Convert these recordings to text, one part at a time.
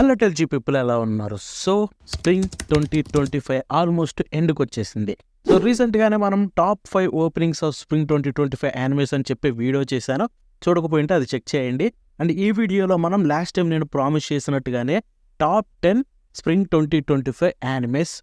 Hello టెల్జీ people ఎలా ఉన్నారు? So spring 2025 almost ఎండ్కి వచ్చేసింది. సో రీసెంట్గానే మనం top 5 openings of spring 2025 animes అని చెప్పి వీడియో చేశాను. చూడకపోయింటే అది చెక్ చేయండి. అండ్ ఈ వీడియోలో మనం లాస్ట్ టైం నేను ప్రామిస్ చేసినట్టుగానే టాప్ 10 స్ప్రింగ్ 2025 యానిమేస్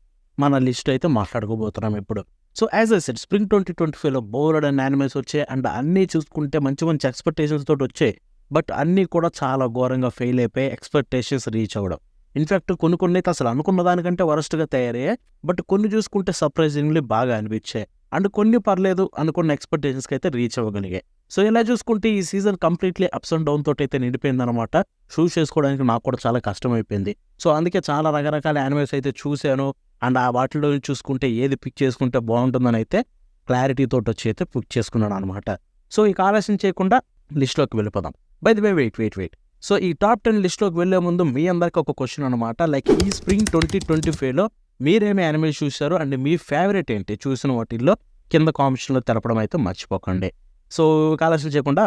మన లిస్ట్ అయితే మాట్లాడుకోబోతున్నాం ఇప్పుడు. So as I said spring 2025లో బోల్డ్ అండ్ యానిమేస్ వచ్చాయి అండ్ అన్నీ చూసుకుంటే మంచి మంచి ఎక్స్పెక్టేషన్స్ తోటి వచ్చాయి. బట్ అన్నీ కూడా చాలా ఘోరంగా ఫెయిల్ అయిపోయి ఎక్స్పెక్టేషన్స్ రీచ్ అవ్వడం. ఇన్ఫ్యాక్ట్ కొన్ని అయితే అసలు అనుకున్న దానికంటే వరస్ట్గా తయారయ్యాయి. బట్ కొన్ని చూసుకుంటే సర్ప్రైజింగ్లీ బాగా అనిపించాయి. అండ్ కొన్ని పర్లేదు అనుకున్న ఎక్స్పెక్టేషన్స్కి అయితే రీచ్ అవ్వగలిగాయి. సో ఇలా చూసుకుంటే ఈ season completely ups and down తోటి అయితే నిండిపోయింది అనమాట. చూస్ చేసుకోవడానికి నాకు కూడా చాలా కష్టమైపోయింది. సో అందుకే చాలా రకరకాల యానిమేస్ అయితే చూశాను. అండ్ ఆ వాటిలో చూసుకుంటే ఏది పిక్ చేసుకుంటే బాగుంటుందని అయితే క్లారిటీ తోటి వచ్చి అయితే పిక్ చేసుకున్నాను అనమాట. సో ఇక ఆలస్యం చేయకుండా లిస్ట్లోకి వెళ్ళిపోదాం. By the way wait. So ఈ టాప్ 10 లిస్ట్లోకి వెళ్లే ముందు మీ అందరికి ఒక క్వశ్చన్ అనమాట. లైక్ ఈ స్ప్రింగ్ 2025లో మీరేమి యానిమే చూశారు అండ్ మీ ఫేవరెట్ ఏంటి? చూసిన వాటిల్లో కింద కామెంట్స్లో తెలపడం అయితే మర్చిపోకండి. సో ఆలస్యం చేయకుండా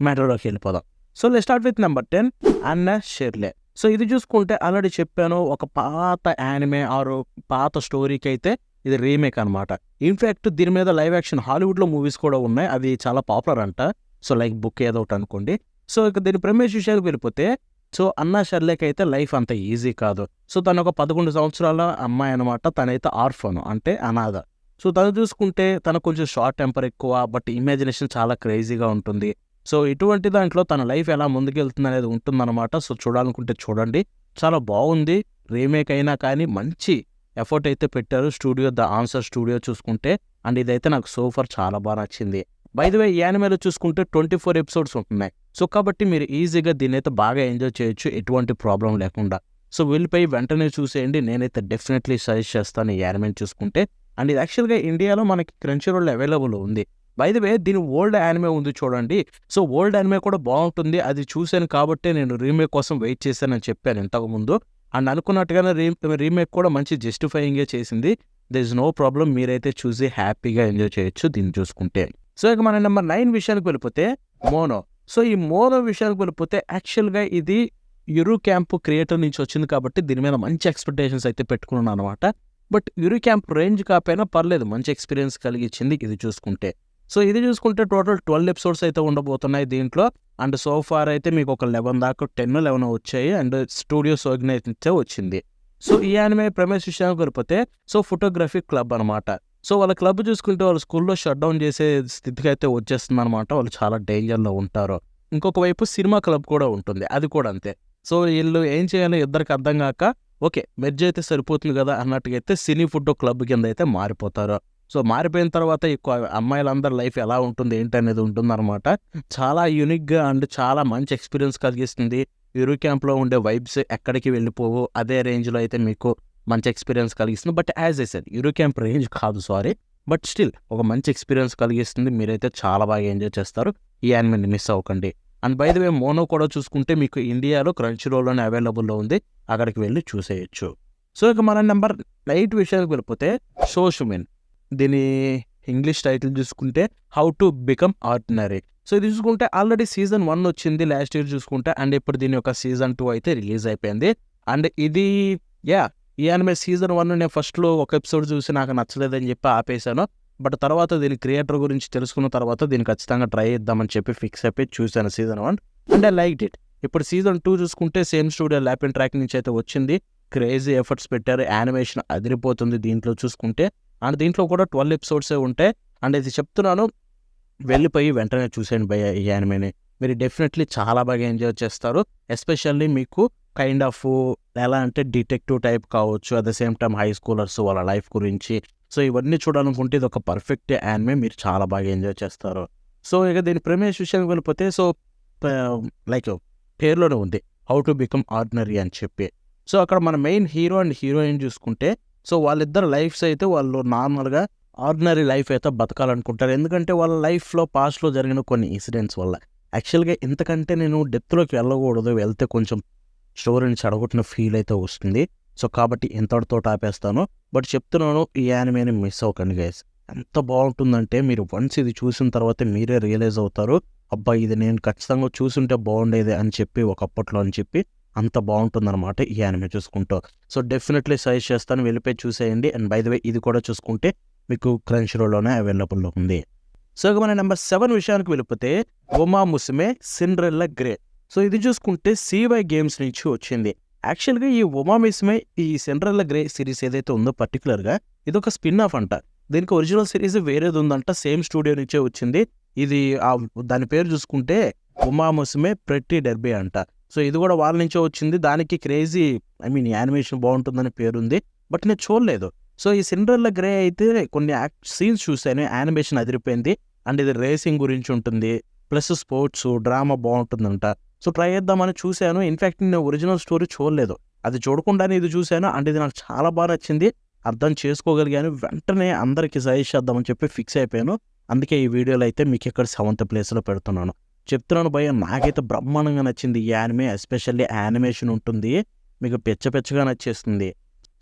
మ్యాటర్లోకి వెళ్ళిపోదాం. So let's start with number 10 అన్నా షెర్లే. సో ఇది చూసుకుంటే ఆల్రెడీ చెప్పాను, ఒక పాత యానిమే ఆర్ పాత స్టోరీకి అయితే ఇది రీమేక్ అనమాట. ఇన్ఫ్యాక్ట్ దీని మీద లైవ్ యాక్షన్ హాలీవుడ్లో మూవీస్ కూడా ఉన్నాయి. అవి చాలా పాపులర్ అంట. సో లైక్ బుక్ ఏదో ఒకటి అనుకోండి. సో ఇక దీని ప్రెమిస్ విషయానికి వెళ్ళిపోతే, సో అన్నా షెర్లేకి అయితే లైఫ్ అంత ఈజీ కాదు. సో తను ఒక 11 సంవత్సరాల అమ్మాయి అనమాట. తనైతే ఆర్ఫన్ అంటే అనాథ. సో తను చూసుకుంటే తనకు కొంచెం షార్ట్ టెంపర్ ఎక్కువ, బట్ ఇమాజినేషన్ చాలా క్రేజీగా ఉంటుంది. సో ఇటువంటి దాంట్లో తన లైఫ్ ఎలా ముందుకెళ్తుంది అనేది ఉంటుందన్నమాట. సో చూడాలనుకుంటే చూడండి, చాలా బాగుంది. రీమేక్ అయినా కానీ మంచి ఎఫర్ట్ అయితే పెట్టారు స్టూడియో, ద ఆన్సర్ స్టూడియో చూసుకుంటే. అండ్ ఇదైతే నాకు సోఫర్ చాలా బాగా నచ్చింది. బై ది వే ఈ యానిమేలో చూసుకుంటే 24 ఎపిసోడ్స్ ఉంటున్నాయి. సో కాబట్టి మీరు ఈజీగా దీన్ని అయితే బాగా ఎంజాయ్ చేయొచ్చు, ఎటువంటి ప్రాబ్లం లేకుండా. సో వెళ్ళిపోయి వెంటనే చూసేయండి. నేనైతే డెఫినెట్లీ సజెస్ట్ చేస్తాను ఈ యానిమేని చూసుకుంటే. అండ్ ఇది యాక్చువల్గా ఇండియాలో మనకి క్రంచీరోల్లో అవైలబుల్ ఉంది. బై ది వే దీని ఓల్డ్ యానిమే ఉంది చూడండి. సో ఓల్డ్ యానిమే కూడా బాగుంటుంది. అది చూశాను కాబట్టే నేను రీమేక్ కోసం వెయిట్ చేశానని చెప్పాను ఇంతకుముందు. అండ్ అనుకున్నట్టుగానే రీమేక్ కూడా మంచి జస్టిఫైయింగే చేసింది. There is no problem. మీరైతే చూసి హ్యాపీగా ఎంజాయ్ చేయొచ్చు దీన్ని చూసుకుంటే. సో ఇక మన నెంబర్ 9 విషయానికి వెళ్ళిపోతే మోనో. సో ఈ మోనో విషయానికి వెళ్ళిపోతే యాక్చువల్గా ఇది యురు క్యాంప్ క్రియేటర్ నుంచి వచ్చింది కాబట్టి దీని మీద మంచి ఎక్స్పెక్టేషన్స్ అయితే పెట్టుకున్నాను అనమాట. బట్ యురు క్యాంప్ రేంజ్ కాకపోయినా పర్లేదు, మంచి ఎక్స్పీరియన్స్ కలిగించింది ఇది చూసుకుంటే. సో ఇది చూసుకుంటే టోటల్ 12 ఎపిసోడ్స్ అయితే ఉండబోతున్నాయి దీంట్లో. అండ్ సో ఫార్ అయితే మీకు ఒక 11 దాకా 10-11 వచ్చాయి. అండ్ స్టూడియో సోగ్నైతే వచ్చింది. సో ఈ యానిమే ప్రెమిస్ విషయానికి వెళ్ళిపోతే, సో ఫోటోగ్రఫీ క్లబ్ అనమాట. సో వాళ్ళ క్లబ్ చూసుకుంటే వాళ్ళ స్కూల్లో షట్ డౌన్ చేసే స్థితికి అయితే వచ్చేస్తుంది అనమాట. వాళ్ళు చాలా డేంజర్లో ఉంటారు. ఇంకొక వైపు సినిమా క్లబ్ కూడా ఉంటుంది, అది కూడా అంతే. సో వీళ్ళు ఏం చేయాలో ఇద్దరికి అర్థం కాక, ఓకే మెర్జ్ అయితే సరిపోతుంది కదా అన్నట్టుగా అయితే సినీ ఫోటో క్లబ్ కింద అయితే మారిపోతారు. సో మారిపోయిన తర్వాత ఎక్కువ అమ్మాయిలందరి లైఫ్ ఎలా ఉంటుంది ఏంటి అనేది ఉంటుందన్నమాట. చాలా యూనిక్గా అండ్ చాలా మంచి ఎక్స్పీరియన్స్ కలిగిస్తుంది. యూరో క్యాంప్లో ఉండే వైబ్స్ ఎక్కడికి వెళ్ళిపోవు, అదే రేంజ్లో అయితే మీకు మంచి ఎక్స్పీరియన్స్ కలిగిస్తుంది. But as I said euro camp range కాదు, సారీ. బట్ స్టిల్ ఒక మంచి ఎక్స్పీరియన్స్ కలిగిస్తుంది. మీరైతే చాలా బాగా ఎంజాయ్ చేస్తారు. ఈ యానిమేని మిస్ అవ్వకండి. And by the way mono కూడా చూసుకుంటే మీకు ఇండియాలో క్రంచీరోల్లోనే అవైలబుల్లో ఉంది, అక్కడికి వెళ్ళి చూసేయచ్చు. సో ఇక మన నెంబర్ 8 విషయానికి వెళ్ళిపోతే షోషుమిన్. దీని ఇంగ్లీష్ టైటిల్ చూసుకుంటే how to become ordinary. So ఇది చూసుకుంటే ఆల్రెడీ సీజన్ 1 వచ్చింది లాస్ట్ ఇయర్ చూసుకుంటే. అండ్ ఇప్పుడు దీని యొక్క సీజన్ 2 అయితే రిలీజ్ అయిపోయింది. అండ్ ఇది ఈ యానిమే సీజన్ 1 నేను ఫస్ట్లో ఒక ఎపిసోడ్ చూసి నాకు నచ్చలేదని చెప్పి ఆపేశాను. బట్ తర్వాత దీని క్రియేటర్ గురించి తెలుసుకున్న తర్వాత దీన్ని ఖచ్చితంగా ట్రై చేద్దామని చెప్పి ఫిక్స్ అయిపోయి చూశాను season 1 and I liked it. ఇప్పుడు సీజన్ 2 చూసుకుంటే same studio lap and track నుంచి అయితే వచ్చింది. క్రేజీ ఎఫర్ట్స్ పెట్టారు, యానిమేషన్ అదిరిపోతుంది దీంట్లో చూసుకుంటే. అండ్ దీంట్లో కూడా 12 ఎపిసోడ్సే ఉంటాయి. అండ్ ఇది చెప్తున్నాను, వెళ్ళిపోయి వెంటనే చూసేయండి భయ్య ఈ యానిమేని. మీరు డెఫినెట్లీ చాలా బాగా ఎంజాయ్ చేస్తారు. ఎస్పెషల్లీ మీకు కైండ్ ఆఫ్ ఎలా అంటే డిటెక్టివ్ టైప్ కావచ్చు, at the same time high scholars వాళ్ళ లైఫ్ గురించి. సో ఇవన్నీ చూడాలనుకుంటే ఇది ఒక పర్ఫెక్ట్ యానిమే, మీరు చాలా బాగా ఎంజాయ్ చేస్తారు. సో ఇక దీని ప్రెమిస్ విషయానికి వెళ్ళిపోతే, సో లైక్ పేరులోనే ఉంది హౌ టు బికమ్ ఆర్డినరీ అని చెప్పి. సో అక్కడ మన మెయిన్ హీరో అండ్ హీరోయిన్ చూసుకుంటే, సో వాళ్ళిద్దరు లైఫ్స్ అయితే వాళ్ళు నార్మల్గా ఆర్డినరీ లైఫ్ అయితే బతకాలనుకుంటారు. ఎందుకంటే వాళ్ళ లైఫ్లో పాస్ట్లో జరిగిన కొన్ని ఇన్సిడెంట్స్ వల్ల. యాక్చువల్గా ఇంతకంటే నేను డెప్త్లోకి వెళ్ళకూడదు, వెళ్తే కొంచెం స్టోరీని చెడగొట్టిన ఫీల్ అయితే వస్తుంది. సో కాబట్టి ఇంతటితో ఆపేస్తాను. బట్ చెప్తున్నాను, ఈ యానిమేని మిస్ అవ్వకండి గైస్. ఎంత బాగుంటుందంటే మీరు వన్స్ ఇది చూసిన తర్వాత మీరే రియలైజ్ అవుతారు, అబ్బా ఇది నేను ఖచ్చితంగా చూసుంటే బాగుండేది అని చెప్పి ఒకప్పట్లో అని చెప్పి అంత బాగుంటుందన్నమాట ఈ యానిమే చూసుకుంటూ. సో డెఫినెట్లీ సజెస్ట్ చేస్తాను, వెళ్ళిపోయి చూసేయండి. అండ్ బై ద వే ఇది కూడా చూసుకుంటే మీకు క్రంచ్ రోల్లోనే అవైలబుల్లో ఉంది. సో ఇక మన నెంబర్ 7 విషయానికి వెళ్ళిపోతే ఉమా ముసుమే సిండ్రెల్లా గ్రే. సో ఇది చూసుకుంటే CY గేమ్స్ నుంచి వచ్చింది. యాక్చువల్గా ఈ ఉమా ముసుమే ఈ సిండ్రెల్లా గ్రే సిరీస్ ఏదైతే ఉందో పర్టికులర్గా ఇది ఒక స్పిన్ ఆఫ్ అంట. దీనికి ఒరిజినల్ సిరీస్ వేరేది ఉందంట, సేమ్ స్టూడియో నుంచే వచ్చింది. ఇది దాని పేరు చూసుకుంటే ఉమా ముసుమే ప్రెట్టి డెర్బీ అంట. సో ఇది కూడా వాళ్ళ నుంచే వచ్చింది. దానికి క్రేజీ యానిమేషన్ బాగుంటుందని పేరుంది, బట్ నేను చూడలేదు. సో ఈ సిండ్రెల్లా గ్రే అయితే కొన్ని సీన్స్ చూశాను, యానిమేషన్ అదిరిపోయింది. అండ్ ఇది రేసింగ్ గురించి ఉంటుంది, ప్లస్ స్పోర్ట్స్ డ్రామా బాగుంటుందంట. సో ట్రై చేద్దామని చూశాను. ఇన్ఫ్యాక్ట్ నేను ఒరిజినల్ స్టోరీ చూడలేదు, అది చూడకుండానే ఇది చూశాను. అండ్ ఇది నాకు చాలా బాగా నచ్చింది, అర్థం చేసుకోగలిగాను. వెంటనే అందరికీ సజెస్ట్ చేద్దామని చెప్పి ఫిక్స్ అయిపోయాను. అందుకే ఈ వీడియోలో అయితే మీకు ఇక్కడ 7th ప్లేస్లో పెడుతున్నాను. చెప్తున్నాను భయ్య, నాకైతే బ్రహ్మాండంగా నచ్చింది ఈ యానిమే. ఎస్పెషల్లీ యానిమేషన్ ఉంటుంది, మీకు పెచ్చగా నచ్చేస్తుంది.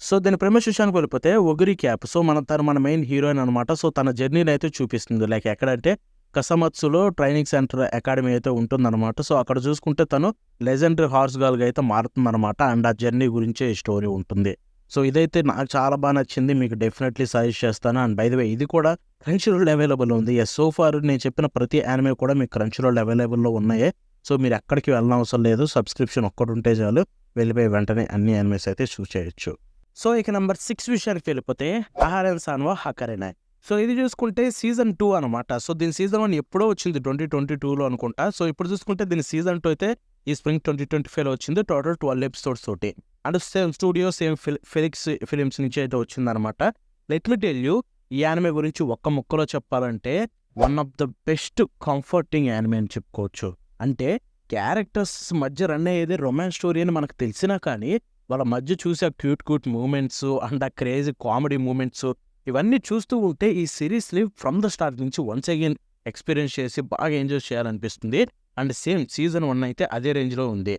సో దీని ప్రెమిస్ విషయానికి వెళ్ళిపోతే ఒగురి క్యాప్. సో మన మెయిన్ హీరోయిన్ అనమాట. సో తన జర్నీని అయితే చూపిస్తుంది. లైక్ ఎక్కడంటే కసమత్సులో ట్రైనింగ్ సెంటర్ అకాడమీ అయితే ఉంటుందన్నమాట. సో అక్కడ చూసుకుంటే తను లెజెండరీ హార్స్ గర్ల్గా అయితే మారుతుందన్నమాట. అండ్ ఆ జర్నీ గురించే ఈ స్టోరీ ఉంటుంది. సో ఇదైతే నాకు చాలా బాగా నచ్చింది, మీకు డెఫినెట్లీ సజెస్ట్ చేస్తాను. అండ్ బై ద వే ఇది కూడా క్రంచ్ రోల్ అవైలబుల్ ఉంది. సో ఫార్ నేను చెప్పిన ప్రతి యానిమే కూడా మీకు క్రంచ్ రోల్ అవైలబుల్లో ఉన్నాయి. సో మీరు ఎక్కడికి వెళ్ళనవసరం లేదు, సబ్స్క్రిప్షన్ ఒక్కటి ఉంటే చాలు, వెళ్ళిపోయి వెంటనే అన్ని యానిమేస్ అయితే చూసేయచ్చు. సో ఇక నెంబర్ 6 విషయానికి వెళ్ళిపోతే అహారెన్ సాన్వా హకరెనాయ్. సో ఇది చూసుకుంటే సీజన్ 2 అనమాట. సో దీని సీజన్ 1 ఎప్పుడో వచ్చింది, 2022లో అనుకుంటా. సో ఇప్పుడు చూసుకుంటే దీని సీజన్ 2 అయితే ఈ స్ప్రింగ్ 2025లో వచ్చింది. టోటల్ 12 ఎపిసోడ్స్ తోటి. And same studio same Felix films నుంచి అయితే వచ్చిందనమాట. లెట్ మీ టెల్ యూ, ఈ యానిమే గురించి ఒక్క ముక్కలో చెప్పాలంటే one of the best comforting anime అని చెప్పుకోవచ్చు. అంటే క్యారెక్టర్స్ మధ్య రన్ అయ్యేది రొమాన్స్ స్టోరీ అని మనకు తెలిసినా కానీ వాళ్ళ మధ్య చూసే క్యూట్ మూమెంట్స్ అండ్ ఆ క్రేజీ కామెడీ మూమెంట్స్ ఇవన్నీ చూస్తూ ఉంటే ఈ సిరీస్ని ఫ్రమ్ ద స్టార్ట్ నుంచి వన్స్ అగైన్ ఎక్స్పీరియన్స్ చేసి బాగా ఎంజాయ్ చేయాలనిపిస్తుంది. అండ్ సేమ్ సీజన్ 1 అయితే అదే రేంజ్లో ఉంది.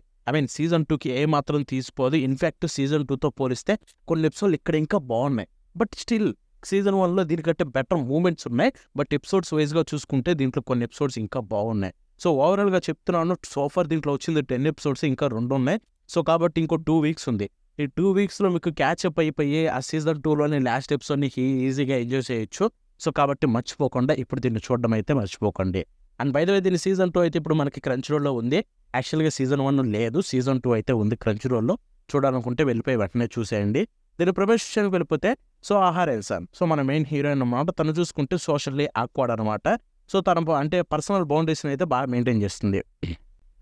సీజన్ 2కి ఏ మాత్రం తీసిపోదు. ఇన్ఫ్యాక్ట్ సీజన్ 2తో పోలిస్తే కొన్ని ఎపిసోడ్లు ఇక్కడ ఇంకా బాగున్నాయి. బట్ స్టిల్ సీజన్ 1లో దీనికంటే బెటర్ మూమెంట్స్ ఉన్నాయి. బట్ ఎపిసోడ్స్ వైజ్గా చూసుకుంటే దీంట్లో కొన్ని ఎపిసోడ్స్ ఇంకా బాగున్నాయి. సో ఓవరాల్గా చెప్తున్నాను, సోఫార్ దీంట్లో వచ్చింది 10 ఎపిసోడ్స్, ఇంకా 2 ఉన్నాయి. సో కాబట్టి ఇంకో 2 వీక్స్ ఉంది. ఈ 2 వీక్స్లో మీకు క్యాచ్అప్ అయిపోయి ఆ సీజన్ 2లోని లాస్ట్ ఎపిసోడ్ని ఈజీగా ఎంజాయ్ చేయొచ్చు. సో కాబట్టి మర్చిపోకుండా ఇప్పుడు దీన్ని చూడడం అయితే మర్చిపోకండి. అండ్ బై ద వే దీని సీజన్ 2 అయితే ఇప్పుడు మనకి క్రంచ్ రోల్లో ఉంది. యాక్చువల్గా సీజన్ 1 లేదు, సీజన్ 2 అయితే ఉంది క్రంచ్ రోల్లో. చూడాలనుకుంటే వెళ్ళిపోయి వెంటనే చూసేయండి. దీని ప్రమోషన్కి వెళ్ళిపోతే సో అహారెన్ సాన్. సో మన మెయిన్ హీరోయిన్ అన్నమాట. తను చూసుకుంటే సోషల్లీ ఆక్వర్డ్ అనమాట. సో తన అంటే పర్సనల్ బౌండరీస్ని అయితే బాగా మెయింటైన్ చేస్తుంది.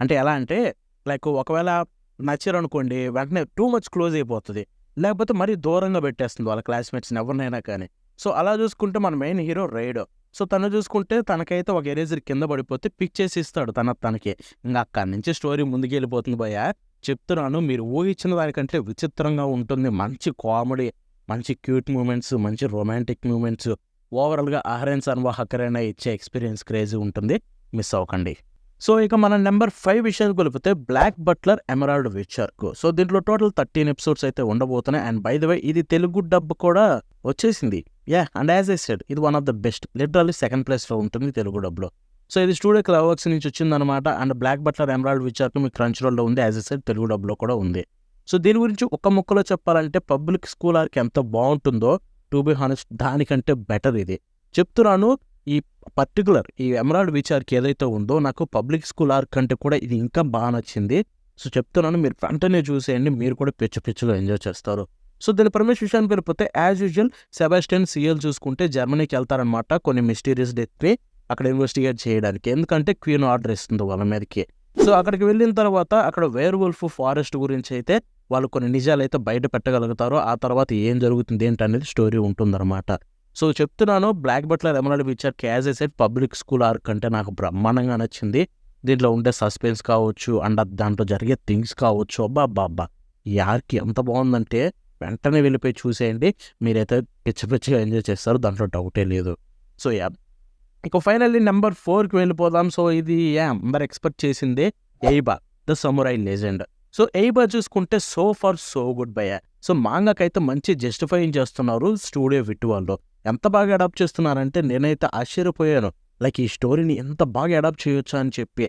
అంటే ఎలా అంటే లైక్ ఒకవేళ నచ్చారనుకోండి వెంటనే టూ మచ్ క్లోజ్ అయిపోతుంది, లేకపోతే మరీ దూరంగా పెట్టేస్తుంది వాళ్ళ క్లాస్మేట్స్ని ఎవరినైనా కానీ. సో అలా చూసుకుంటే మన మెయిన్ హీరో రైడో. సో తను చూసుకుంటే తనకైతే ఒక ఎరేజర్ కింద పడిపోతే పిక్ చేసి ఇస్తాడు తనకి. ఇంకా అక్కడి నుంచి స్టోరీ ముందుకు వెళ్ళిపోతుంది భయ్య. చెప్తున్నాను, మీరు ఊహించిన దానికంటే విచిత్రంగా ఉంటుంది. మంచి కామెడీ, మంచి క్యూట్ మూమెంట్స్, మంచి రొమాంటిక్ మూమెంట్స్. ఓవరాల్గా అహారెన్ సాన్వా హకరెనాయ్ ఇచ్చే ఎక్స్పీరియన్స్ క్రేజీ ఉంటుంది, మిస్ అవ్వకండి. సో ఇక మన నెంబర్ 5 విషయానికి వెళ్ళిపోతే బ్లాక్ బట్లర్ ఎమరాల్డ్ విచర్క్. సో దీంట్లో టోటల్ 13 ఎపిసోడ్స్ అయితే ఉండబోతున్నాయి. అండ్ బై ద వే ఇది తెలుగు డబ్ కూడా వచ్చేసింది. అండ్ యాజ్ ఐ సెడ్ ఇది one of the best, literally 2nd ప్లేస్లో ఉంటుంది తెలుగు డబ్లో. సో ఇది స్టూడియో క్లవర్క్స్ నుంచి వచ్చిందనమాట. అండ్ బ్లాక్ బట్లర్ ఎమరాల్డ్ విచర్క్ మీకు క్రంచ్ రోల్లో ఉంది, యాజ్ ఐ సెడ్ తెలుగు డబ్లో కూడా ఉంది. సో దీని గురించి ఒక్క ముక్కలో చెప్పాలంటే పబ్లిక్ స్కూల్ ఆర్క్ ఎంత బాగుంటుందో టు బి హానెస్ట్ దానికంటే బెటర్ ఇది. చెప్తున్నాను, ఈ పర్టికులర్ ఈ ఎమరాల్డ్ విచార్కి ఏదైతే ఉందో నాకు పబ్లిక్ స్కూల్ ఆర్క్ కంటే కూడా ఇది ఇంకా బాగా నచ్చింది. సో చెప్తున్నాను, మీరు వెంటనే చూసేయండి, మీరు కూడా పిచ్చగా ఎంజాయ్ చేస్తారు. సో దీని ప్రమేష్ విషయానికి వెళ్ళిపోతే యాజ్ యూజువల్ సెబాస్టియన్ సిఎల్ చూసుకుంటే జర్మనీకి వెళ్తారనమాట కొన్ని మిస్టీరియస్ డెత్ని అక్కడ ఇన్వెస్టిగేట్ చేయడానికి. ఎందుకంటే క్వీన్ ఆర్డర్ ఇస్తుంది వాళ్ళ మీదకి. సో అక్కడికి వెళ్ళిన తర్వాత అక్కడ వేర్ వుల్ఫ్ ఫారెస్ట్ గురించి అయితే వాళ్ళు కొన్ని నిజాలు అయితే బయట పెట్టగలుగుతారు. ఆ తర్వాత ఏం జరుగుతుంది ఏంటనేది స్టోరీ ఉంటుందన్నమాట. సో చెప్తున్నాను, Black Butler Emerald witch arc as a set public school arc అంటే నాకు బ్రహ్మాండంగా నచ్చింది. దీంట్లో ఉండే సస్పెన్స్ కావచ్చు అండ్ దాంట్లో జరిగే థింగ్స్ కావచ్చు, అబ్బా ఈ ఆర్క్ ఎంత బాగుందంటే వెంటనే వెళ్ళిపోయి చూసేయండి, మీరైతే పిచ్చిగా ఎంజాయ్ చేస్తారు, దాంట్లో డౌటే లేదు. సో ఇక ఫైనల్లీ నెంబర్ 4కి వెళ్ళిపోదాం. సో ఇది అందరు ఎక్స్పెక్ట్ చేసిందే Yaiba the samurai legend. So Yaiba చూసుకుంటే సో ఫార్ సో గుడ్ బయ్యా. సో మాంగాకైతే మంచి జస్టిఫైయింగ్ చేస్తున్నారు స్టూడియో విట్ వాళ్ళు. ఎంత బాగా అడాప్ట్ చేస్తున్నారంటే నేనైతే ఆశ్చర్యపోయాను. లైక్ ఈ స్టోరీని ఎంత బాగా అడాప్ట్ చేయొచ్చా అని చెప్పి.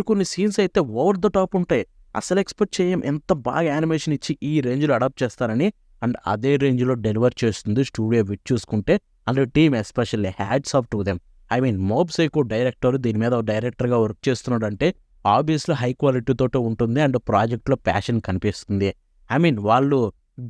కొన్ని సీన్స్ అయితే ఓవర్ ద టాప్ ఉంటాయి. అసలు ఎక్స్పెక్ట్ చేయం ఎంత బాగా యానిమేషన్ ఇచ్చి ఈ రేంజ్లో అడాప్ట్ చేస్తారని. అండ్ అదే రేంజ్లో డెలివర్ చేస్తుంది స్టూడియో విచ్ చూసుకుంటే. And team especially hats off to them. I mean mob psycho director దీని మీద డైరెక్టర్గా వర్క్ చేస్తున్నాడంటే ఆబ్వియస్లీ హై క్వాలిటీతో ఉంటుంది అండ్ ప్రాజెక్ట్లో ప్యాషన్ కనిపిస్తుంది. ఐ మీన్ వాళ్ళు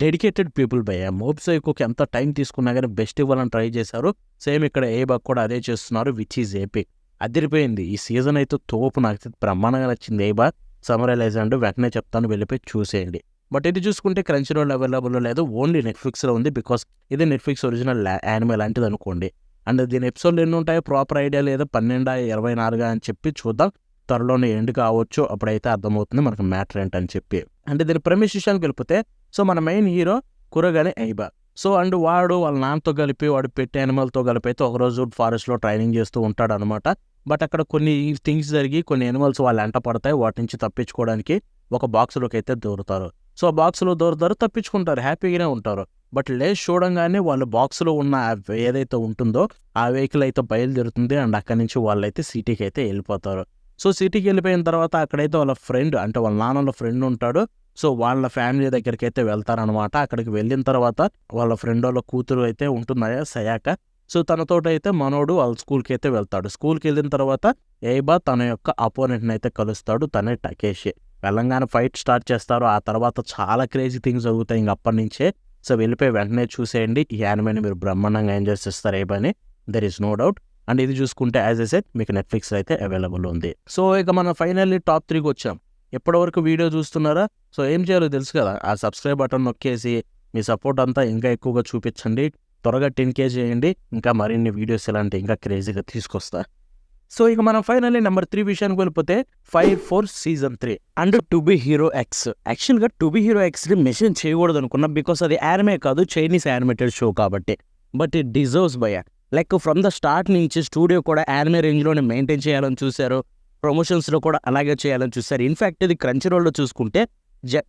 డెడికేటెడ్ పీపుల్ భయ్య. మోబ్ సైకోకి ఎంత టైం తీసుకున్నా కానీ బెస్ట్ ఇవ్వాలని ట్రై చేశారు. సేమ్ ఇక్కడ ఏబాక్ కూడా అదే చేస్తున్నారు, విచ్ ఈజ్ ఏపిక్. అదిరిపోయింది ఈ సీజన్ అయితే. తోపు నాకు బ్రహ్మాండంగా నచ్చింది. ఏబాక్ సమరైజ్ అండ్ వెంటనే చెప్తాను, వెళ్ళిపోయి చూసేయండి. బట్ ఇది చూసుకుంటే క్రంచీరోల్ అవైలబుల్లో లేదు, ఓన్లీ నెట్ఫ్లిక్స్లో ఉంది. బికాస్ ఇది నెట్ఫ్లిక్స్ ఒరిజినల్ యానిమే లాంటిది అనుకోండి. అండ్ దీని ఎపిసోడ్లు ఎన్ని ఉంటాయో ప్రాపర్ ఐడియా లేదు, 12, 24 అని చెప్పి చూద్దాం. త్వరలోనే ఎండ్ కావచ్చు, అప్పుడైతే అర్థమవుతుంది మనకు మ్యాటర్ ఏంటని చెప్పి. అంటే దీని ప్రెమిస్ విషయానికి వెళ్ళిపోతే, సో మన మెయిన్ హీరో కురగానే ఐబా. సో అండ్ వాడు వాళ్ళ నాన్నతో కలిపి వాడు పెట్టి యానిమల్తో కలిపి అయితే ఒకరోజు ఫారెస్ట్లో ట్రైనింగ్ చేస్తూ ఉంటాడు అనమాట. బట్ అక్కడ కొన్ని థింగ్స్ జరిగి కొన్ని యానిమల్స్ వాళ్ళు ఎంట పడతాయి. వాటి నుంచి తప్పించుకోవడానికి ఒక బాక్స్లోకి అయితే దూరుతారు. సో ఆ బాక్స్లో దూరుతారు, తప్పించుకుంటారు, హ్యాపీగానే ఉంటారు. బట్ లేచి చూడంగానే వాళ్ళు బాక్స్లో ఉన్న ఏదైతే ఉంటుందో ఆ వెహికల్ అయితే బయలుదేరుతుంది. అండ్ అక్కడి నుంచి వాళ్ళైతే సిటీకి అయితే వెళ్ళిపోతారు. సో సిటీకి వెళ్ళిపోయిన తర్వాత అక్కడైతే వాళ్ళ ఫ్రెండ్, అంటే వాళ్ళ నాన్నల ఫ్రెండ్ ఉంటాడు. సో వాళ్ళ ఫ్యామిలీ దగ్గరికి అయితే వెళ్తారనమాట. అక్కడికి వెళ్ళిన తర్వాత వాళ్ళ ఫ్రెండ్ వాళ్ళ కూతురు అయితే ఉంటున్నాయా సయాక. సో తనతోటి అయితే మనోడు వాళ్ళ స్కూల్కి అయితే వెళ్తాడు. స్కూల్కి వెళ్ళిన తర్వాత ఏబా తన యొక్క అపోనెంట్ని అయితే కలుస్తాడు, తనే టకేషి. వెళ్ళంగానే ఫైట్ స్టార్ట్ చేస్తారు. ఆ తర్వాత చాలా క్రేజీ థింగ్స్ జరుగుతాయి ఇంక అప్పటి నుంచే. సో వెళ్ళిపోయి వెంటనే చూసేయండి. ఈ యానిమేని మీరు బ్రహ్మాండంగా ఎంజాయ్ చేస్తారు ఏబాని, there is no doubt. And ఇది చూసుకుంటే యాజ్ ఎ సెట్ మీకు నెట్ఫ్లిక్స్ అయితే అవైలబుల్ ఉంది. సో ఇక మనం ఫైనల్లీ టాప్ 3కి వచ్చాం. ఎప్పటివరకు వీడియో చూస్తున్నారా? సో ఏం చేయాలో తెలుసు కదా, ఆ సబ్స్క్రైబ్ బటన్ నొక్కేసి మీ సపోర్ట్ అంతా ఇంకా ఎక్కువగా చూపించండి. త్వరగా 10K చేయండి. ఇంకా మరిన్ని వీడియోస్ ఇలాంటి ఇంకా క్రేజీగా తీసుకొస్తా. సో ఇక మనం ఫైనల్లీ నెంబర్ 3 విషయానికి వెళ్ళిపోతే fire force season 3 and to Be Hero X. యాక్చువల్గా టు బి హీరో ఎక్స్ని మెన్షన్ చేయకూడదు అనుకున్నా, బికాస్ అది యానిమే కాదు, చైనీస్ యానిమేటెడ్ షో కాబట్టి. But it deserves by. Like from the start నుంచి స్టూడియో కూడా యానిమే రేంజ్లోనే మెయింటైన్ చేయాలని చూశారు, ప్రమోషన్స్లో కూడా అలాగే చేయాలని చూశారు. ఇన్ఫ్యాక్ట్ ఇది క్రంచీరోల్లో చూసుకుంటే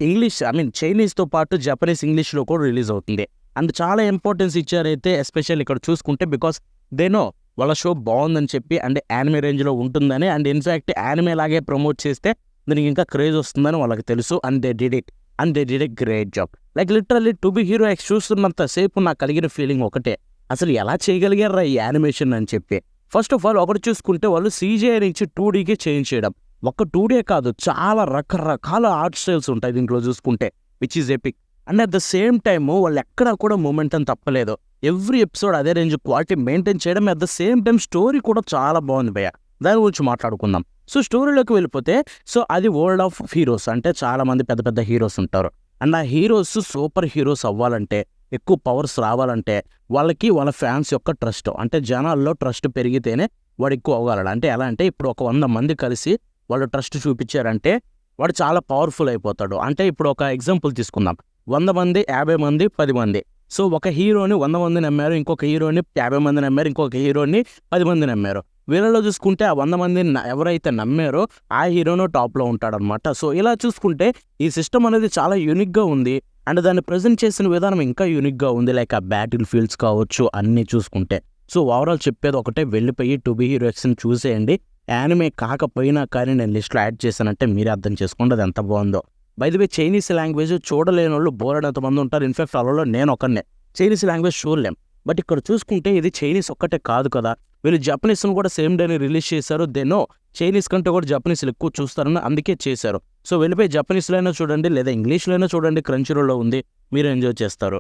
ఇంగ్లీష్, ఐ మీన్ చైనీస్తో పాటు జపనీస్, ఇంగ్లీష్లో కూడా రిలీజ్ అవుతుంది. అండ్ చాలా ఇంపార్టెన్స్ ఇచ్చారైతే ఎస్పెషల్ ఇక్కడ చూసుకుంటే, బికాస్ దే నో వాళ్ళ షో బాగుందని చెప్పి అండ్ యానిమే రేంజ్లో ఉంటుందని. అండ్ ఇన్ఫ్యాక్ట్ యానిమే లాగే ప్రమోట్ చేస్తే దీనికి ఇంకా క్రేజ్ వస్తుందని వాళ్ళకి తెలుసు. And they did it, and they did a great job. Like literally To Be Hero X చూస్తున్నంత సేపు నాకు కలిగిన ఫీలింగ్ ఒకటే, అసలు ఎలా చేయగలిగారా ఈ యానిమేషన్ అని చెప్పి. ఫస్ట్ ఆఫ్ ఆల్ ఒకటి చూసుకుంటే వాళ్ళు CGI నుంచి 2Dకి చేంజ్ చేయడం. ఒక్క 2D కాదు, చాలా రకరకాల ఆర్ట్ స్టైల్స్ ఉంటాయి దీంట్లో చూసుకుంటే, which is epic. And at the same time వాళ్ళు ఎక్కడా కూడా మూమెంటం తప్పలేదు. ఎవ్రీ ఎపిసోడ్ అదే రేంజ్ క్వాలిటీ మెయింటైన్ చేయడం. At the same time story కూడా చాలా బాగుంది భయ్య. దాని గురించి మాట్లాడుకుందాం. సో స్టోరీలోకి వెళ్ళిపోతే, సో అది వరల్డ్ ఆఫ్ హీరోస్, అంటే చాలా మంది పెద్ద పెద్ద హీరోస్ ఉంటారు. అండ్ ఆ హీరోస్ సూపర్ హీరోస్ అవ్వాలంటే, ఎక్కువ పవర్స్ రావాలంటే వాళ్ళకి వాళ్ళ ఫ్యాన్స్ యొక్క ట్రస్ట్, అంటే జనాల్లో ట్రస్ట్ పెరిగితేనే వాడు ఎక్కువ అవ్వగలడు. అంటే ఎలా అంటే ఇప్పుడు ఒక 100 మంది కలిసి వాళ్ళు ట్రస్ట్ చూపించారంటే వాడు చాలా పవర్ఫుల్ అయిపోతాడు. అంటే ఇప్పుడు ఒక ఎగ్జాంపుల్ తీసుకుందాం, 100 మంది, 50 మంది, 10 మంది. సో ఒక హీరోని 100 మంది నమ్మారు, ఇంకొక హీరోని 50 మంది నమ్మారు, ఇంకొక హీరోని 10 మంది నమ్మారు. వీళ్ళలో చూసుకుంటే ఆ 100 మందిని ఎవరైతే నమ్మారో ఆ హీరోను టాప్లో ఉంటాడనమాట. సో ఇలా చూసుకుంటే ఈ సిస్టమ్ అనేది చాలా యూనిక్గా ఉంది. అండ్ దాన్ని ప్రజెంట్ చేసిన విధానం ఇంకా యూనిక్గా ఉంది. లైక్ ఆ బ్యాటిల్ ఫీల్డ్స్ కావచ్చు, అన్నీ చూసుకుంటే. సో ఓవరాల్ చెప్పేది ఒకటే, వెళ్ళిపోయి టు బి హీరో ఎక్స్ని చూసేయండి. యానిమే కాకపోయినా కానీ నేను లిస్ట్లో యాడ్ చేశానంటే మీరే అర్థం చేసుకోండి అది ఎంత బాగుందో. By the way Chinese language చూడలేని వాళ్ళు బోలెడంత మంది ఉంటారు. ఇన్ఫాక్ట్ వాళ్ళలో నేను ఒకనే. చైనీస్ లాంగ్వేజ్ చూడలేం. బట్ ఇక్కడ చూసుకుంటే ఇది చైనీస్ ఒక్కటే కాదు కదా, వీళ్ళు జపనీస్ను కూడా సేమ్ డేని రిలీజ్ చేశారు. దేనో చైనీస్ కంటే కూడా జపనీస్లు ఎక్కువ చూస్తారని అందుకే చేశారు. సో వెళ్ళిపోయి జపనీస్లో అయినా చూడండి, లేదా ఇంగ్లీష్లో అయినా చూడండి, క్రంచీరోల్లో ఉంది, మీరు ఎంజాయ్ చేస్తారు.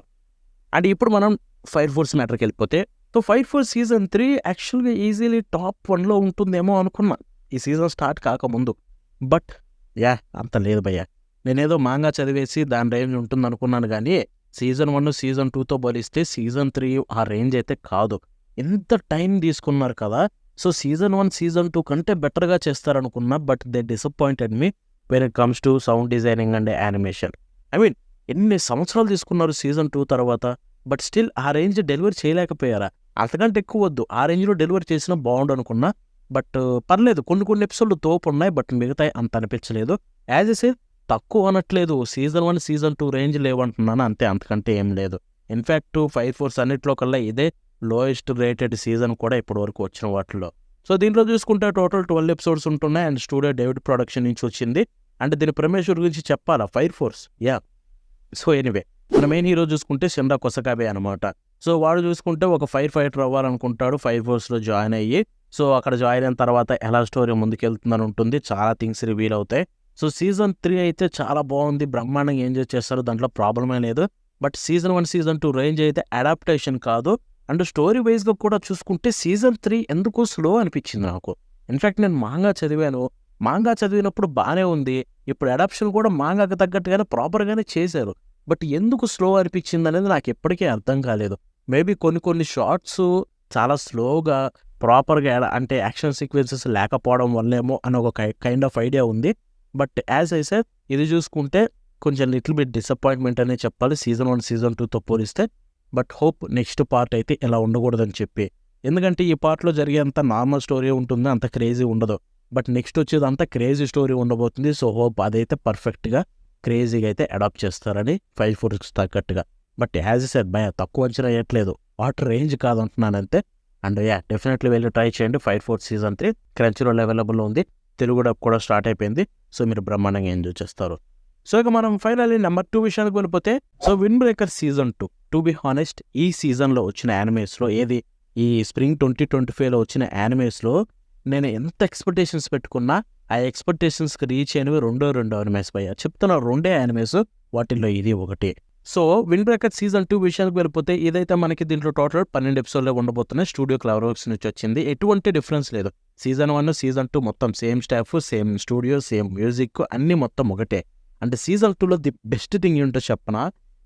అండ్ ఇప్పుడు మనం ఫైర్ ఫోర్స్ మ్యాటర్కి వెళ్ళిపోతే, సో ఫైర్ ఫోర్స్ సీజన్ 3 యాక్చువల్గా ఈజీలీ టాప్ 1లో ఉంటుందేమో అనుకున్నా ఈ సీజన్ స్టార్ట్ కాకముందు. బట్ అంత లేదు భయ్య. నేనేదో మాంగా చదివేసి దాని రేంజ్ ఉంటుంది అనుకున్నాను, కానీ సీజన్ 1 సీజన్ 2తో పోలిస్తే సీజన్ 3 ఆ రేంజ్ అయితే కాదు. ఎంత టైం తీసుకున్నారు కదా. సో సీజన్ 1 సీజన్ 2 కంటే బెటర్గా చేస్తారనుకున్నా, but they disappointed me when it comes to sound designing and animation. I mean ఎన్ని సంవత్సరాలు తీసుకున్నారు సీజన్ 2 తర్వాత, బట్ స్టిల్ ఆ రేంజ్ డెలివరీ చేయలేకపోయారా? అంతకంటే ఎక్కువ వద్దు, ఆ రేంజ్లో డెలివరీ చేసినా బాగుండు అనుకున్నా. బట్ పర్లేదు, కొన్ని ఎపిసోడ్లు తోపు ఉన్నాయి, బట్ మిగతాయి అంత అనిపించలేదు. యాజ్ ఎ సేల్ తక్కువ అనట్లేదు, సీజన్ 1 సీజన్ 2 రేంజ్ లేవంటున్నాను అంతే, అంతకంటే ఏం లేదు. ఇన్ఫ్యాక్ట్ ఫైర్ ఫోర్స్ అన్నిట్లో కల్లా ఇదే లోయెస్ట్ రేటెడ్ సీజన్ కూడా ఇప్పటి వరకు వచ్చిన వాటిలో. సో దీంట్లో చూసుకుంటే టోటల్ 12 ఎపిసోడ్స్ ఉంటున్నాయి. అండ్ స్టూడియో డేవిడ్ ప్రొడక్షన్ నుంచి వచ్చింది. అంటే దీని ప్రమేశ్వర్ గురించి చెప్పాలా, ఫైర్ ఫోర్స్. సో ఎనీవే మన మెయిన్ హీరో చూసుకుంటే షిండా కొసకాబే అనమాట. సో వాడు చూసుకుంటే ఒక ఫైర్ ఫైటర్ అవ్వాలనుకుంటాడు, ఫైర్ ఫోర్స్లో జాయిన్ అయ్యి. సో అక్కడ జాయిన్ అయిన తర్వాత ఎలా స్టోరీ ముందుకెళ్తుందని ఉంటుంది, చాలా థింగ్స్ రివీల్ అవుతాయి. సో సీజన్ 3 అయితే చాలా బాగుంది, బ్రహ్మాండంగా ఎంజాయ్ చేస్తారు, దాంట్లో ప్రాబ్లమే లేదు. బట్ సీజన్ 1 సీజన్ 2 రేంజ్ అయితే అడాప్టేషన్ కాదు. అండ్ స్టోరీ వైజ్గా కూడా చూసుకుంటే సీజన్ 3 ఎందుకో స్లో అనిపించింది నాకు. ఇన్ఫ్యాక్ట్ నేను మాంగా చదివాను, మాంగా చదివినప్పుడు బాగానే ఉంది. ఇప్పుడు అడాప్షన్ కూడా మాంగాకి తగ్గట్టుగానే ప్రాపర్గానే చేశారు. బట్ ఎందుకు స్లో అనిపించింది అనేది నాకు ఎప్పటికీ అర్థం కాలేదు. మేబీ కొన్ని షార్ట్స్ చాలా స్లోగా ప్రాపర్గా అంటే యాక్షన్ సీక్వెన్సెస్ లేకపోవడం వల్లేమో అని ఒక కైండ్ ఆఫ్ ఐడియా ఉంది. బట్ యాజ్ ఐ సెడ్ ఇది చూసుకుంటే కొంచెం లిటిల్ బిట్ డిసప్పాయింట్మెంట్ అనే చెప్పాలి సీజన్ 1 సీజన్ 2తో పోలిస్తే. బట్ హోప్ నెక్స్ట్ పార్ట్ అయితే ఇలా ఉండకూడదని చెప్పి, ఎందుకంటే ఈ పార్ట్లో జరిగేంత నార్మల్ స్టోరీ ఉంటుంది, అంత క్రేజీ ఉండదు. బట్ నెక్స్ట్ వచ్చేది అంతా క్రేజీ స్టోరీ ఉండబోతుంది. సో హోప్ అదైతే పర్ఫెక్ట్గా క్రేజీగా అయితే అడాప్ట్ చేస్తారని 5/4 తగ్గట్టుగా. బట్ యాజ్ ఎ సెడ్ భయ తక్కువ అంచనా వేయట్లేదు, వాటర్ రేంజ్ కాదంటున్నానంతే. అండ్ డెఫినెట్లీ వెళ్ళి ట్రై చేయండి. 5/4 సీజన్ 3 క్రంచీరోల్ అవైలబుల్లో ఉంది, తెలుగు డబ్ కూడా స్టార్ట్ అయిపోయింది. సో మీరు బ్రహ్మాండంగా ఎంజాయ్ చేస్తారు. సో ఇక మనం ఫైనల్లీ నెంబర్ 2 విషయానికి వెళ్ళిపోతే, so wind breaker season 2 to be honest ఈ సీజన్లో వచ్చిన యానిమేస్లో ఏది ఈ స్ప్రింగ్ 2025లో వచ్చిన యానిమేస్లో నేను ఎంత ఎక్స్పెక్టేషన్స్ పెట్టుకున్నా ఆ ఎక్స్పెక్టేషన్స్కి రీచ్ అయినవి రెండో యానిమేస్ భయ్యా. చెప్తున్నా, 2 యానిమేస్, వాటిల్లో ఇది ఒకటి. సో విండ్ బ్రేకర్ సీజన్ 2 విషయానికి వెళ్ళిపోతే ఇదైతే మనకి దీంట్లో టోటల్ 12 ఎపిసోడ్లో ఉండబోతున్నాయి. స్టూడియో క్లవర్ వర్క్స్ నుంచి వచ్చింది, ఎటువంటి డిఫరెన్స్ లేదు. సీజన్ 1 సీజన్ 2 మొత్తం same staff, same studio, same music, అన్నీ మొత్తం ఒకటే. అంటే సీజన్ 2లో ది బెస్ట్ థింగ్ ఏంటో చెప్పనా,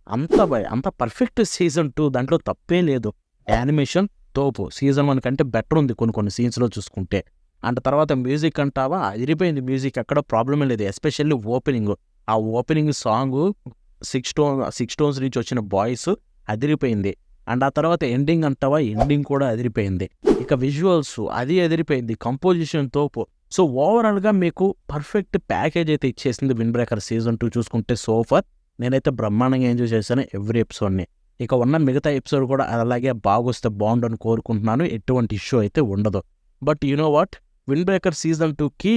అంత పర్ఫెక్ట్ సీజన్ 2, దాంట్లో తప్పే లేదు. యానిమేషన్ తోపు, సీజన్ 1 కంటే బెటర్ ఉంది కొన్ని సీన్స్లో చూసుకుంటే. అండ్ తర్వాత మ్యూజిక్ అంటావా, అదిరిపోయింది మ్యూజిక్, ఎక్కడ ప్రాబ్లమే లేదు. ఎస్పెషల్లీ ఆ ఓపెనింగ్ సాంగ్ 6 టోన్స్ నుంచి వచ్చిన బాయ్స్ అదిరిపోయింది. అండ్ ఆ తర్వాత ఎండింగ్ అంటావా, ఎండింగ్ కూడా అదిరిపోయింది. ఇక విజువల్స్ అది అదిరిపోయింది, కంపోజిషన్ తోపు. సో ఓవరాల్గా మీకు పర్ఫెక్ట్ ప్యాకేజ్ అయితే ఇచ్చేసింది విండ్ బ్రేకర్ సీజన్ 2 చూసుకుంటే. సోఫర్ నేనైతే బ్రహ్మాండంగా ఎంజాయ్ చేశాను ఎవ్రీ ఎపిసోడ్ని. ఇక ఉన్న మిగతా ఎపిసోడ్ కూడా అలాగే బాగొస్తే బాగుండని కోరుకుంటున్నాను, ఎటువంటి ఇష్యూ అయితే ఉండదు. But you know what, wind breaker season 2కి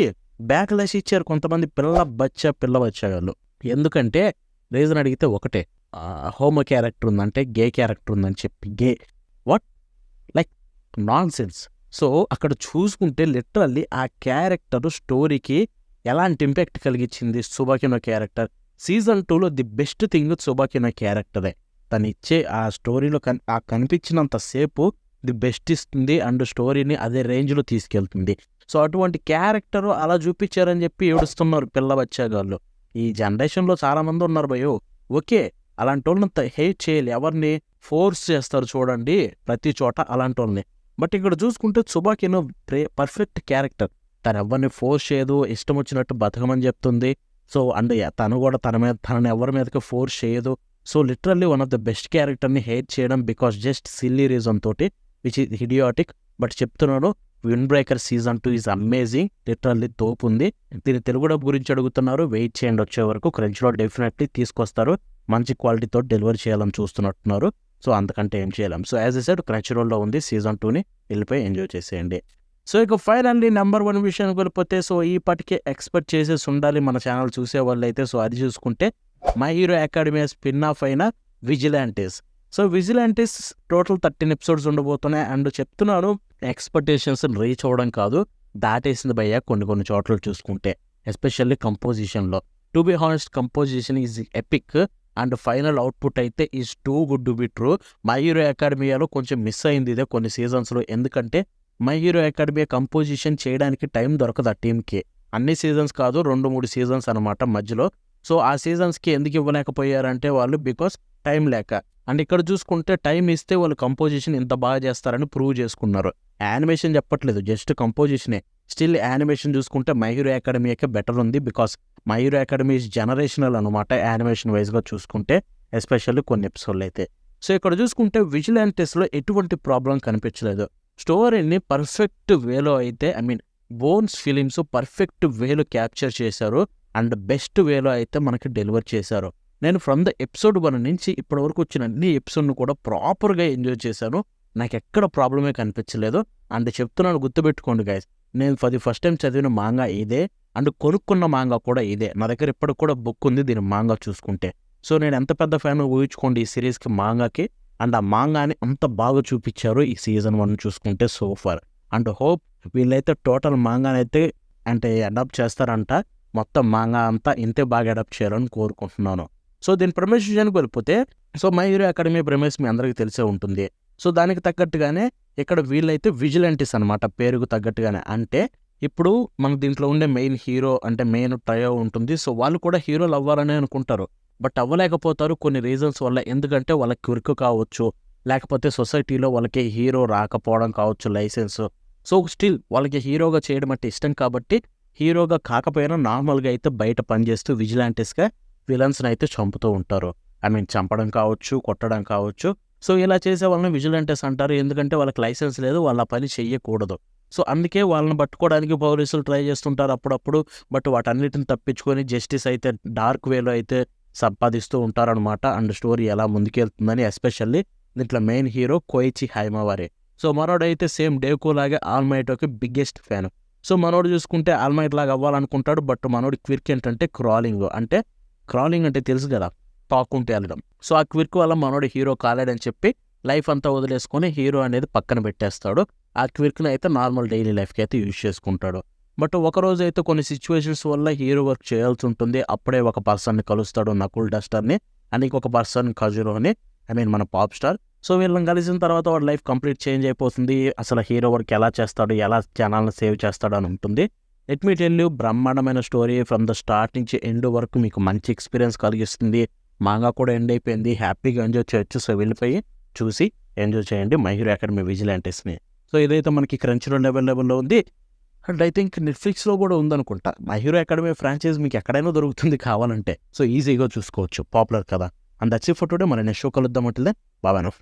బ్యాక్లాష్ ఇచ్చారు కొంతమంది పిల్ల బచ్చాగాళ్ళు. ఎందుకంటే రీజన్ అడిగితే ఒకటే, హోమో క్యారెక్టర్ ఉందంటే గే క్యారెక్టర్ ఉందని చెప్పి what like non sense. So అక్కడ చూసుకుంటే లిటరల్లీ ఆ క్యారెక్టర్ స్టోరీకి ఎలాంటి ఇంపాక్ట్ కలిగించింది సుబాకినో క్యారెక్టర్. సీజన్ 2లో ది బెస్ట్ థింగ్ సుబాకినో క్యారెక్టరే. తను ఇచ్చే ఆ స్టోరీలో కనిపించినంతసేపు ది బెస్ట్ ఇస్తుంది అండ్ స్టోరీని అదే రేంజ్లో తీసుకెళ్తుంది. సో అటువంటి క్యారెక్టర్ అలా చూపించారని చెప్పి ఏడుస్తున్నారు పిల్ల బచ్చాగాళ్ళు. ఈ జనరేషన్లో చాలామంది ఉన్నారు భయో. ఓకే, అలాంటి వాళ్ళని హేట్ చేయాలి, ఎవరిని ఫోర్స్ చేస్తారు చూడండి ప్రతి చోట అలాంటి వాళ్ళని. బట్ ఇక్కడ చూసుకుంటే సుబాకినో పర్ఫెక్ట్ క్యారెక్టర్, తను ఎవరిని ఫోర్స్ చేయదు, ఇష్టం వచ్చినట్టు బతకమని చెప్తుంది. సో అండ్ తను కూడా తనని ఎవరి మీదకి ఫోర్స్ చేయదు. So literally one of the best క్యారెక్టర్ని హేట్ చేయడం బికాస్ జస్ట్ సిల్లీ రీజన్ తోటి, విచ్ ఈజ్ హిడియాటిక్. బట్ చెప్తున్నాను, wind breaker season 2 is amazing, literally తోపు ఉంది. దీని తెలుగు డబ్ గురించి అడుగుతున్నారు, వెయిట్ చేయండి, వచ్చే వరకు క్రంచ్లో డెఫినెట్లీ తీసుకొస్తారు, మంచి క్వాలిటీతో డెలివరీ చేయాలని చూస్తున్నట్టున్నారు. సో అంతకంటే ఏం చేయలేం. సో యాజ్ ఎ సెడ్ క్రంచ్లో ఉంది సీజన్ 2ని, వెళ్ళిపోయి ఎంజాయ్ చేసేయండి. సో ఇక ఫైనల్లీ నెంబర్ 1 విషయానికి వెళ్ళిపోతే, సో ఈ పాటికే ఎక్స్పెక్ట్ చేసేసి ఉండాలి మన ఛానల్ చూసే వాళ్ళు అయితే. సో అది చూసుకుంటే My hero Academia spin off అయిన Vigilantes. So Vigilantes total 13 episodes ఉండబోతున్నాయి. అండ్ చెప్తున్నాను, ఎక్స్పెక్టేషన్స్ రీచ్ అవ్వడం కాదు, దాటేసింది భయ్యా కొన్ని చోట్ల చూసుకుంటే, ఎస్పెషల్లీ కంపోజిషన్లో. To be honest composition is epic and final output అయితే is too good to be true. My Hero అకాడమీలో కొంచెం మిస్ అయింది ఇదే కొన్ని సీజన్స్లో, ఎందుకంటే మై హీరో అకాడమీ కంపోజిషన్ చేయడానికి టైం దొరకదు ఆ టీంకి. అన్ని సీజన్స్ కాదు, 2-3 సీజన్స్ అనమాట మధ్యలో. సో ఆ సీజన్స్కి ఎందుకు ఇవ్వలేకపోయారంటే వాళ్ళు బికాస్ టైం లేక. అండ్ ఇక్కడ చూసుకుంటే టైం ఇస్తే వాళ్ళు కంపోజిషన్ ఇంత బాగా చేస్తారని ప్రూవ్ చేసుకున్నారు. యానిమేషన్ చెప్పట్లేదు, జస్ట్ కంపోజిషనే. స్టిల్ యానిమేషన్ చూసుకుంటే మై హీరో అకాడమీకే బెటర్ ఉంది because my hero academy generational అనమాట యానిమేషన్ వైజ్గా చూసుకుంటే, ఎస్పెషల్లీ కొన్ని ఎపిసోడ్లు అయితే. సో ఇక్కడ చూసుకుంటే విజిలాంటిస్లో ఎటువంటి ప్రాబ్లం కనిపించలేదు. స్టోరీని పర్ఫెక్ట్ వేలో అయితే, బోన్స్ ఫిలిమ్స్ పర్ఫెక్ట్ వేలో క్యాప్చర్ చేశారు అండ్ బెస్ట్ వేలో అయితే మనకి డెలివర్ చేశారు. నేను ఫ్రమ్ ద ఎపిసోడ్ 1 నుంచి ఇప్పటి వరకు వచ్చిన అన్ని ఎపిసోడ్ను కూడా ప్రాపర్గా ఎంజాయ్ చేశాను, నాకు ఎక్కడ ప్రాబ్లమే కనిపించలేదు. అండ్ చెప్తున్నాను, గుర్తుపెట్టుకోండి గైస్, నేను ఫర్ ది ఫస్ట్ టైం చదివిన మాంగా ఇదే. అండ్ కొనుక్కున్న మాంగా కూడా ఇదే. నా దగ్గర ఇప్పటికి కూడా బుక్ ఉంది దీని మాంగా చూసుకుంటే. సో నేను ఎంత పెద్ద ఫ్యానో ఊహించుకోండి ఈ సీరీస్‌కి, మాంగాకి. అండ్ ఆ మాంగాని అంత బాగా చూపిచ్చారు ఈ సీజన్ 1 చూసుకుంటే సో ఫార్. అండ్ హోప్ వీళ్ళైతే టోటల్ మాంగానైతే అంటే అడాప్ట్ చేస్తారంట. మొత్తం మాంగా అంతా ఇంతే బాగా అడాప్ట్ చేయాలని కోరుకుంటున్నాను. సో దీని ప్రెమిస్ విషయానికి వెళ్ళిపోతే, so My hero Academia premise మీ అందరికీ తెలిసే ఉంటుంది. సో దానికి తగ్గట్టుగానే ఇక్కడ వీళ్ళైతే విజిలెంటీస్ అనమాట పేరుకు తగ్గట్టుగానే. అంటే ఇప్పుడు మనకు దీంట్లో ఉండే మెయిన్ హీరో అంటే మెయిన్ ట్రయో ఉంటుంది. సో వాళ్ళు కూడా హీరోలు అవ్వాలనే అనుకుంటారు. బట్ అవ్వలేకపోతారు కొన్ని రీజన్స్ వల్ల. ఎందుకంటే వాళ్ళకి క్విర్క్ కావచ్చు, లేకపోతే సొసైటీలో వాళ్ళకి హీరో రాకపోవడం కావచ్చు లైసెన్స్. సో స్టిల్ వాళ్ళకి హీరోగా చేయడం అంటే ఇష్టం కాబట్టి హీరోగా కాకపోయినా నార్మల్గా అయితే బయట పనిచేస్తూ విజిలాంటీస్గా విలన్స్ని అయితే చంపుతూ ఉంటారు. ఐ మీన్ చంపడం కావచ్చు, కొట్టడం కావచ్చు. సో ఇలా చేసే వాళ్ళని విజిలాంటీస్ అంటారు. ఎందుకంటే వాళ్ళకి లైసెన్స్ లేదు, వాళ్ళ పని చెయ్యకూడదు. సో అందుకే వాళ్ళని పట్టుకోవడానికి పోలీసులు ట్రై చేస్తుంటారు అప్పుడప్పుడు. బట్ వాటన్నిటిని తప్పించుకొని జస్టిస్ అయితే డార్క్ వేలో అయితే సంపాదిస్తూ ఉంటారనమాట. అండ్ స్టోరీ ఎలా ముందుకెళ్తుందని. ఎస్పెషల్లీ దీంట్లో మెయిన్ హీరో కోయిచి హైమవారే. సో మనోడైతే సేమ్ డేకో లాగా ఆల్మైటోకి బిగ్గెస్ట్ ఫ్యాన్. సో మనోడు చూసుకుంటే ఆల్మైట్ లాగా అవ్వాలనుకుంటాడు. బట్ మనోడి క్విర్క్ ఏంటంటే క్రాలింగ్. అంటే క్రాలింగ్ అంటే తెలుసు కదా, పాక్కుంటూ వెళ్ళడం. సో ఆ క్విర్క్ వల్ల మనోడు హీరో కాలేడని చెప్పి లైఫ్ అంతా వదిలేసుకొని హీరో అనేది పక్కన పెట్టేస్తాడు. ఆ క్విర్క్ని అయితే నార్మల్ డైలీ లైఫ్కి అయితే యూజ్ చేసుకుంటాడు. బట్ ఒకరోజు అయితే కొన్ని సిచ్యువేషన్స్ వల్ల హీరో వర్క్ చేయాల్సి ఉంటుంది. అప్పుడే ఒక పర్సన్ని కలుస్తాడు, నకుల్ డస్టర్ని. అండ్ ఇంకొక పర్సన్ ఖజురోని, ఐ మీన్ మన పాప్ స్టార్. సో వీళ్ళని కలిసిన తర్వాత వాడి లైఫ్ కంప్లీట్ చేంజ్ అయిపోతుంది. అసలు హీరో వర్క్ ఎలా చేస్తాడు, ఎలా జనాలను సేవ్ చేస్తాడు అని ఉంటుంది. లెట్ మీ టెల్ యూ, బ్రహ్మాండమైన స్టోరీ ఫ్రమ్ ద స్టార్ట్ నుంచి ఎండ్ వరకు మీకు మంచి ఎక్స్పీరియన్స్ కలిగిస్తుంది. మాంగా కూడా ఎండ్ అయిపోయింది, హ్యాపీగా ఎంజాయ్ చేయొచ్చు. సో వెళ్ళిపోయి చూసి ఎంజాయ్ చేయండి మై హీరో అకాడమీ విజిలాంటీస్ని. సో ఇదైతే మనకి క్రంచ్‌రోల్ అవైలబుల్లో ఉంది. అండ్ ఐ థింక్ నెట్‌ఫ్లిక్స్‌లో కూడా ఉందనుకుంటా. మై హీరో అకాడమీ ఫ్రాంచైజ్ మీకు ఎక్కడైనా దొరుకుతుంది కావాలంటే. సో ఈజీగా చూసుకోవచ్చు, పాపులర్ కదా. And that's it for today. మన నెక్స్ట్ షో కలుద్దాం. Until then bye bye now.